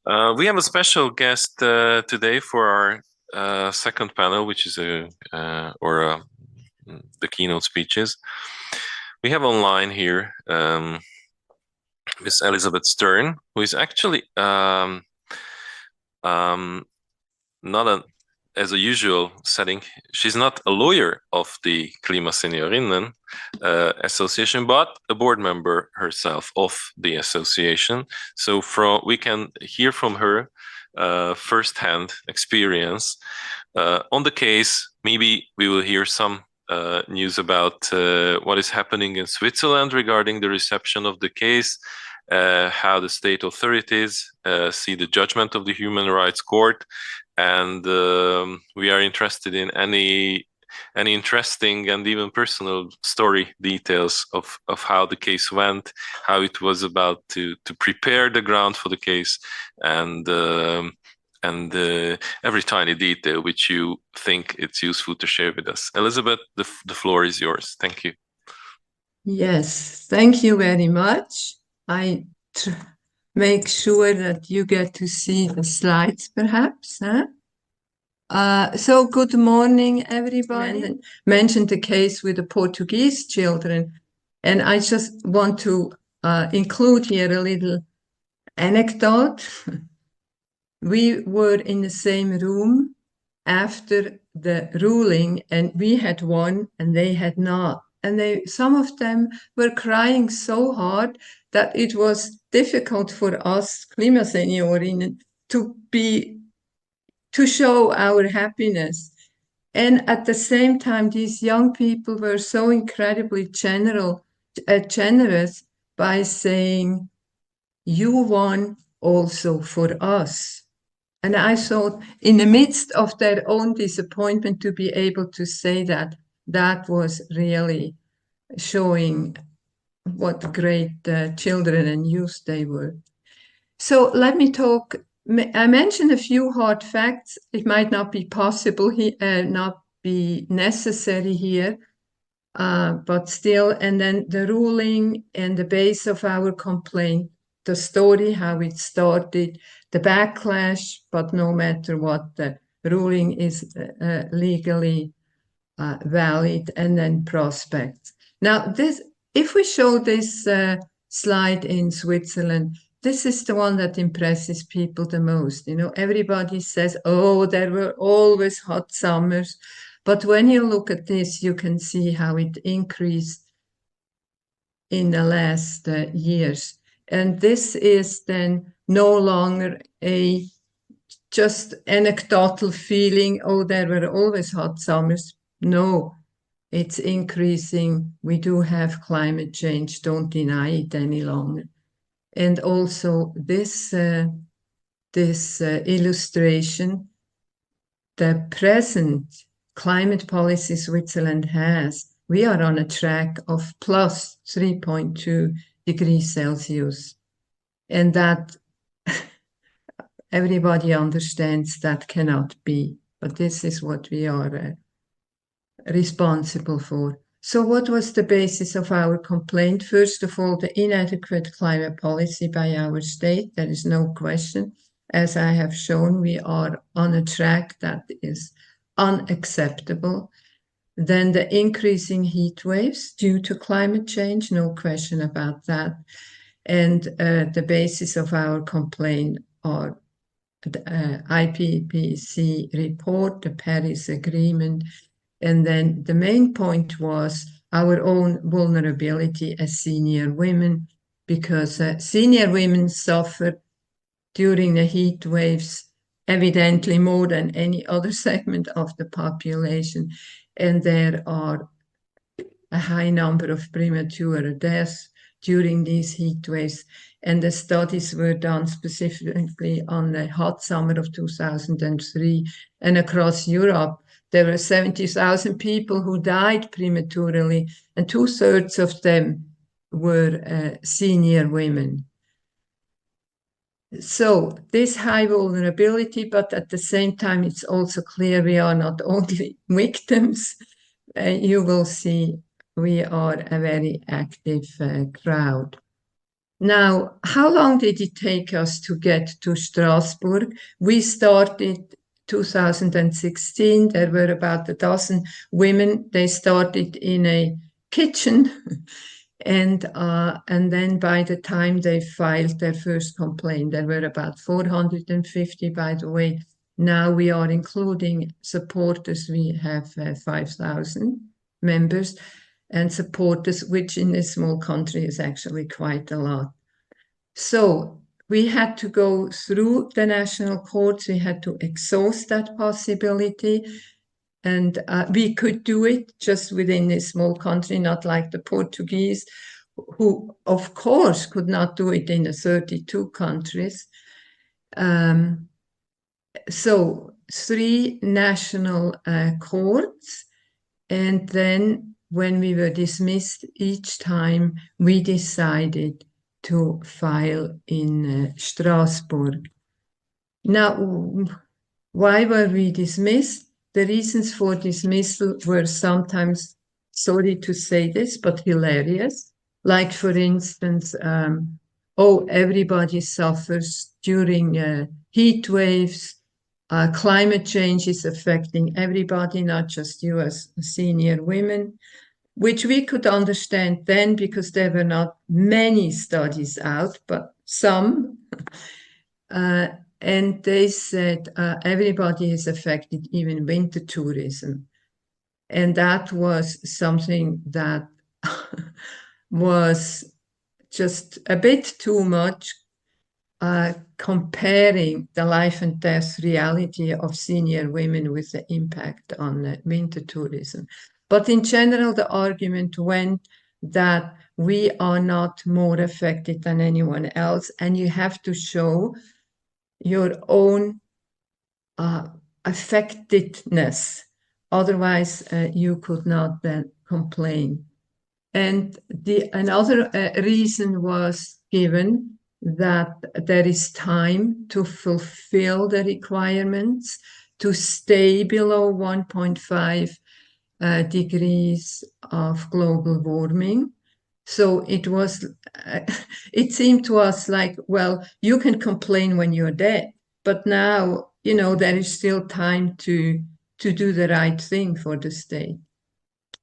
We have a special guest today for our second panel, which is the keynote speeches. We have online here Miss Elisabeth Stern, who is actually not as a usual setting. She's not a lawyer of the KlimaSeniorinnen Association, but a board member herself of the association. So we can hear from her first-hand experience on the case. Maybe we will hear some news about what is happening in Switzerland regarding the reception of the case, how the state authorities see the judgment of the Human Rights Court, and we are interested in any interesting and even personal story details of how the case went, how it was about to prepare the ground for the case, and every tiny detail which you think it's useful to share with us. Elisabeth, the floor is yours. Thank you. Yes, thank you very much. I make sure that you get to see the slides, perhaps. So good morning, everybody. Mentioned the case with the Portuguese children, and I just want to include here a little anecdote. We were in the same room after the ruling, and we had won and they had not. And some of them were crying so hard that it was difficult for us, KlimaSeniorinnen, to show our happiness. And at the same time, these young people were so incredibly generous by saying, "You won also for us." And I thought, in the midst of their own disappointment, to be able to say that, that was really showing what great children and youth they were. So let me talk. I mentioned a few hard facts. It might not be possible here, not be necessary here, but still. And then the ruling and the base of our complaint, the story, how it started, the backlash, but no matter what, the ruling is legally valid, and then prospects. Now, if we show this slide in Switzerland, this is the one that impresses people the most. You know, everybody says, "Oh, there were always hot summers." But when you look at this, you can see how it increased in the last years. And this is then no longer a just anecdotal feeling, "Oh, there were always hot summers." No, it's increasing. We do have climate change. Don't deny it any longer. And also this illustration, the present climate policy Switzerland has, we are on a track of plus 3.2 degrees Celsius. And that everybody understands that cannot be, but this is what we are responsible for. So what was the basis of our complaint? First of all, the inadequate climate policy by our state. There is no question. As I have shown, we are on a track that is unacceptable. Then the increasing heat waves due to climate change, no question about that. And the basis of our complaint are the IPCC report, the Paris Agreement, and then the main point was our own vulnerability as senior women, because senior women suffer during the heat waves evidently more than any other segment of the population. And there are a high number of premature deaths during these heat waves. And the studies were done specifically on the hot summer of 2003. And across Europe, there were 70,000 people who died prematurely, and 2/3 of them were senior women. So this high vulnerability, but at the same time, it's also clear we are not only victims. You will see we are a very active crowd. Now, how long did it take us to get to Strasbourg? We started 2016. There were about a dozen women. They started in a kitchen. And then by the time they filed their first complaint, there were about 450, by the way. Now we are including supporters. We have 5,000 members and supporters, which in a small country is actually quite a lot. So we had to go through the national courts. We had to exhaust that possibility. And we could do it just within a small country, not like the Portuguese, who, of course, could not do it in 32 countries. So 3 national courts. And then when we were dismissed each time, we decided to file in Strasbourg. Now, why were we dismissed? The reasons for dismissal were sometimes, sorry to say this, but hilarious. Like, for instance, everybody suffers during heat waves. Climate change is affecting everybody, not just you as senior women, which we could understand then because there were not many studies out, but some. And they said everybody is affected, even winter tourism. And that was something that was just a bit too much, comparing the life and death reality of senior women with the impact on winter tourism. But in general, the argument went that we are not more affected than anyone else, and you have to show your own affectedness. Otherwise, you could not then complain. And another reason was given that there is time to fulfill the requirements to stay below 1.5 degrees of global warming. So it was, it seemed to us like, well, you can complain when you're dead, but now, there is still time to do the right thing for the state.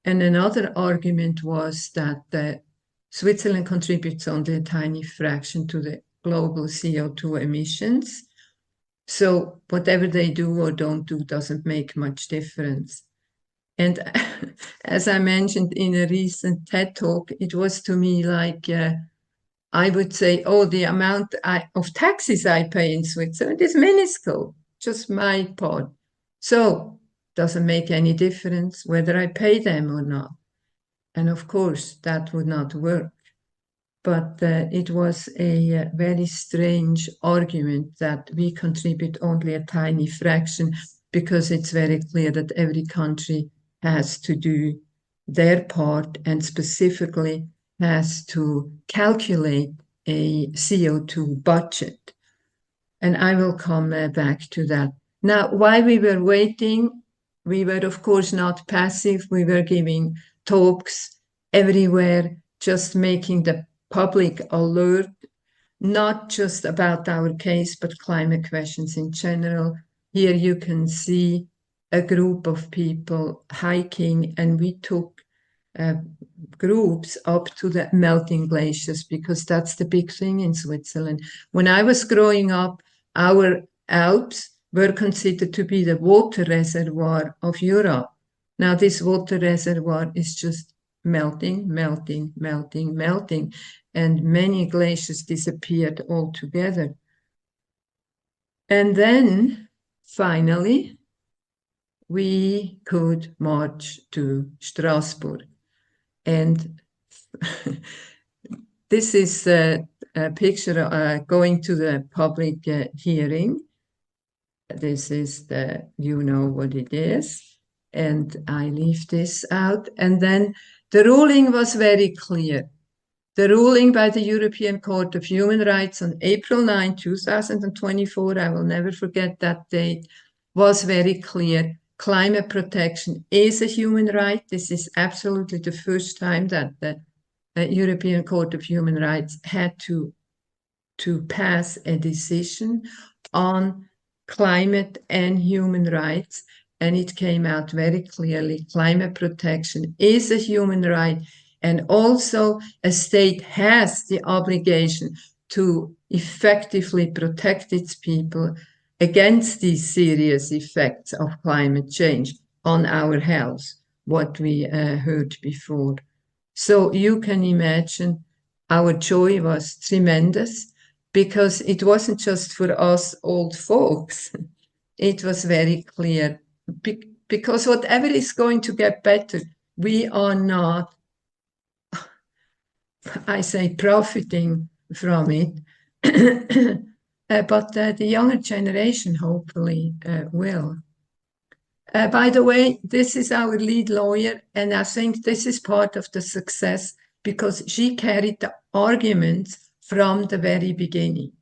And another argument was that Switzerland contributes only a tiny fraction to the global CO2 emissions. So whatever they do or don't do doesn't make much difference. And as I mentioned in a recent TED talk, it was to me like, I would say, the amount of taxes I pay in Switzerland is minuscule, just my part. So doesn't make any difference whether I pay them or not. And of course, that would not work. But it was a very strange argument that we contribute only a tiny fraction, because it's very clear that every country has to do their part and specifically has to calculate a CO2 budget. And I will come back to that. Now, while we were waiting, we were, of course, not passive. We were giving talks everywhere, just making the public alert, not just about our case, but climate questions in general. Here you can see a group of people hiking, and we took groups up to the melting glaciers, because that's the big thing in Switzerland. When I was growing up, our Alps were considered to be the water reservoir of Europe. Now this water reservoir is just melting, melting, melting, melting, and many glaciers disappeared altogether. And then finally, we could march to Strasbourg. And this is a picture going to the public hearing. This is you know what it is. And I leave this out. And then the ruling was very clear. The ruling by the European Court of Human Rights on April 9, 2024, I will never forget that date, was very clear. Climate protection is a human right. This is absolutely the first time that the European Court of Human Rights had to pass a decision on climate and human rights, and it came out very clearly: climate protection is a human right, and also a state has the obligation to effectively protect its people against these serious effects of climate change on our health, what we heard before. So you can imagine our joy was tremendous, because it wasn't just for us old folks. It was very clear, because whatever is going to get better, we are not, I say, profiting from it. But the younger generation hopefully will. By the way, this is our lead lawyer, and I think this is part of the success, because she carried the arguments from the very beginning.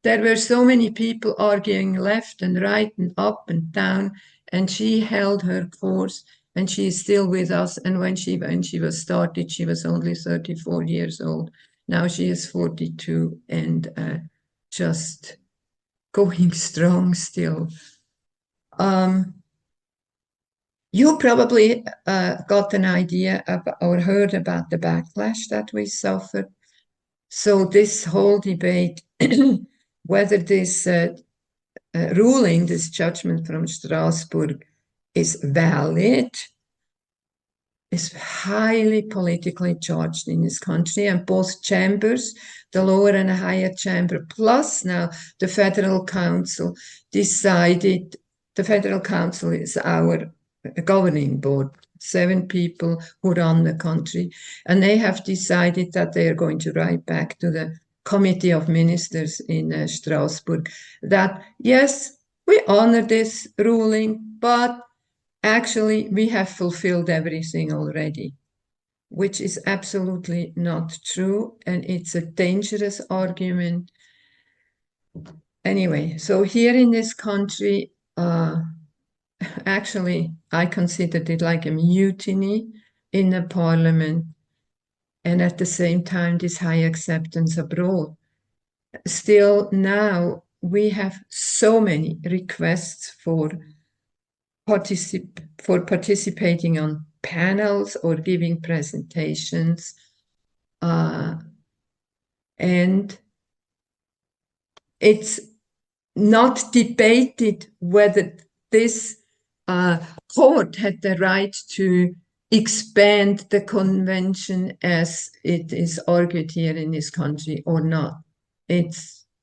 There were so many people arguing left and right and up and down, and she held her course, and she is still with us. And when she was started, she was only 34 years old. Now she is 42 and just going strong still. You probably got an idea or heard about the backlash that we suffered. So this whole debate, whether this ruling, this judgment from Strasbourg, is valid, is highly politically charged in this country, and both chambers, the lower and higher chamber, plus now the Federal Council, decided. The Federal Council is our governing board, 7 people who run the country, and they have decided that they are going to write back to the Committee of Ministers in Strasbourg that, yes, we honor this ruling, but actually we have fulfilled everything already, which is absolutely not true, and it's a dangerous argument. Anyway, so here in this country, actually, I considered it like a mutiny in the parliament, and at the same time, this high acceptance abroad. Still, now we have so many requests for participating on panels or giving presentations, and it's not debated whether this court had the right to expand the convention as it is argued here in this country or not. They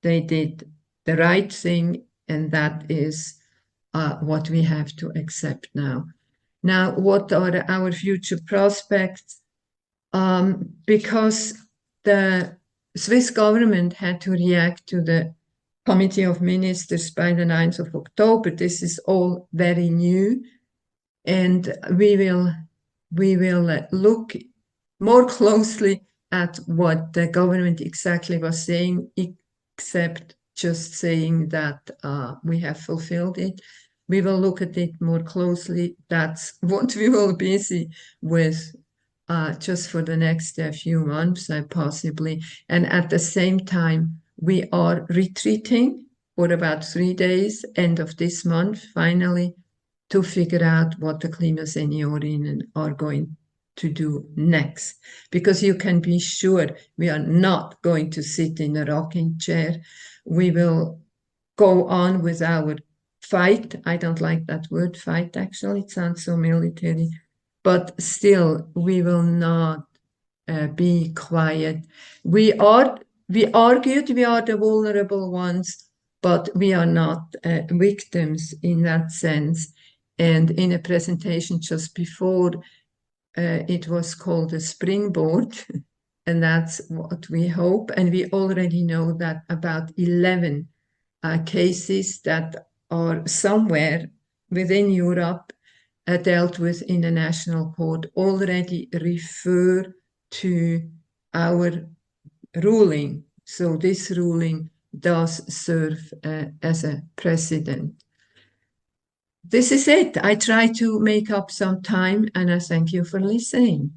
did the right thing, and that is what we have to accept now. Now, what are our future prospects? Because the Swiss government had to react to the Committee of Ministers by the 9th of October. This is all very new, and we will look more closely at what the government exactly was saying, except just saying that we have fulfilled it. We will look at it more closely. That's what we will be busy with just for the next few months, possibly. And at the same time, we are retreating for about 3 days, end of this month, finally, to figure out what the KlimaSeniorinnen are going to do next. Because you can be sure we are not going to sit in a rocking chair. We will go on with our fight. I don't like that word, fight, actually. It sounds so military. But still, we will not be quiet. We argued we are the vulnerable ones, but we are not victims in that sense. And in a presentation just before, it was called a springboard, and that's what we hope. And we already know that about 11 cases that are somewhere within Europe dealt with in a national court already refer to our ruling. So this ruling does serve as a precedent. This is it. I try to make up some time, and I thank you for listening.